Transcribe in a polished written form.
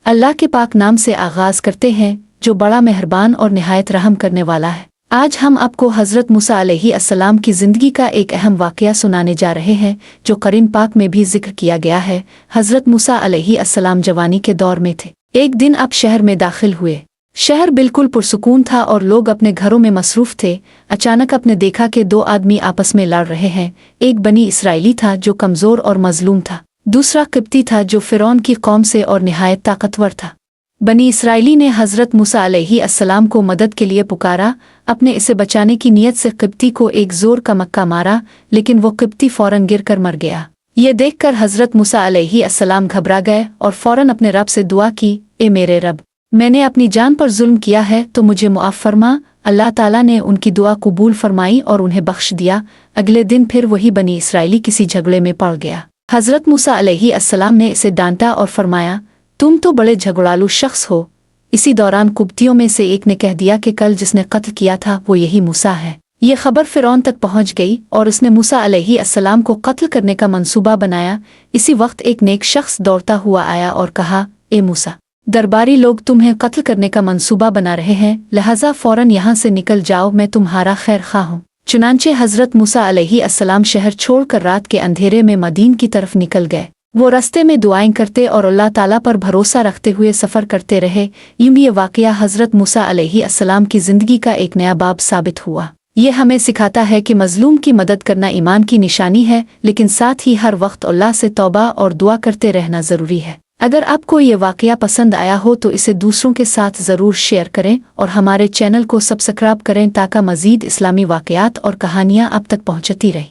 अल्लाह के पाक नाम से आगाज़ करते हैं जो बड़ा मेहरबान और निहायत रहम करने वाला है। आज हम आपको हज़रत मूसा अलैहिस्सलाम की ज़िंदगी का एक अहम वाक़या सुनाने जा रहे हैं जो कुरान पाक में भी जिक्र किया गया है। हज़रत मूसा अलैहिस्सलाम जवानी के दौर में थे। एक दिन आप शहर में दाखिल हुए। शहर बिल्कुल पुरसुकून था और लोग अपने घरों में मसरूफ़ थे। अचानक आपने देखा कि दो आदमी आपस में लड़ रहे हैं। एक बनी इसराइली था जो कमज़ोर और मज़लूम था, दूसरा किब्ती था जो फ़िरौन की कौम से और निहायत ताकतवर था। बनी इसराइली ने हज़रत मूसा अलैहिस्सलाम को मदद के लिए पुकारा। अपने इसे बचाने की नीयत से किब्ती को एक ज़ोर का मक्का मारा, लेकिन वो किब्ती फ़ौरन गिर कर मर गया। ये देखकर हज़रत मूसा अलैहिस्सलाम घबरा गए और फ़ौरन अपने रब से दुआ की, ए मेरे रब, मैंने अपनी जान पर जुल्म किया है तो मुझे मुआफ़ फरमा। अल्लाह ताला ने उनकी दुआ कबूल फरमाई और उन्हें बख्श दिया। अगले दिन फिर वही बनी इसराइली किसी झगड़े में पड़ गया। हज़रत मूसा अलैहिस्सलाम ने इसे डांटा और फरमाया, तुम तो बड़े झगड़ालू शख्स हो। इसी दौरान कुब्तियों में से एक ने कह दिया कि कल जिसने कत्ल किया था वो यही मूसा है। ये खबर फ़िरौन तक पहुंच गई और उसने मूसा अलैहिस्सलाम को कत्ल करने का मंसूबा बनाया। इसी वक्त एक नेक शख्स दौड़ता हुआ आया और कहा, ए मूसा, दरबारी लोग तुम्हें कत्ल करने का मंसूबा बना रहे हैं, लिहाजा फ़ौरन यहाँ से निकल जाओ, मैं तुम्हारा खैर खा हूँ। चुनांचे हज़रत मूसा अलैहिस्सलाम शहर छोड़कर रात के अंधेरे में मदीन की तरफ निकल गए। वो रास्ते में दुआएं करते और अल्लाह ताला पर भरोसा रखते हुए सफ़र करते रहे। यूं ये वाक़या हज़रत मूसा अलैहिस्सलाम की ज़िंदगी का एक नया बाब साबित हुआ। ये हमें सिखाता है कि मज़लूम की मदद करना ईमान की निशानी है, लेकिन साथ ही हर वक्त अल्लाह से तौबा और दुआ करते रहना ज़रूरी है। अगर आपको ये वाक़या पसंद आया हो तो इसे दूसरों के साथ ज़रूर शेयर करें और हमारे चैनल को सब्सक्राइब करें ताकि मज़ीद इस्लामी वाक़यात और कहानियाँ आप तक पहुँचती रहें।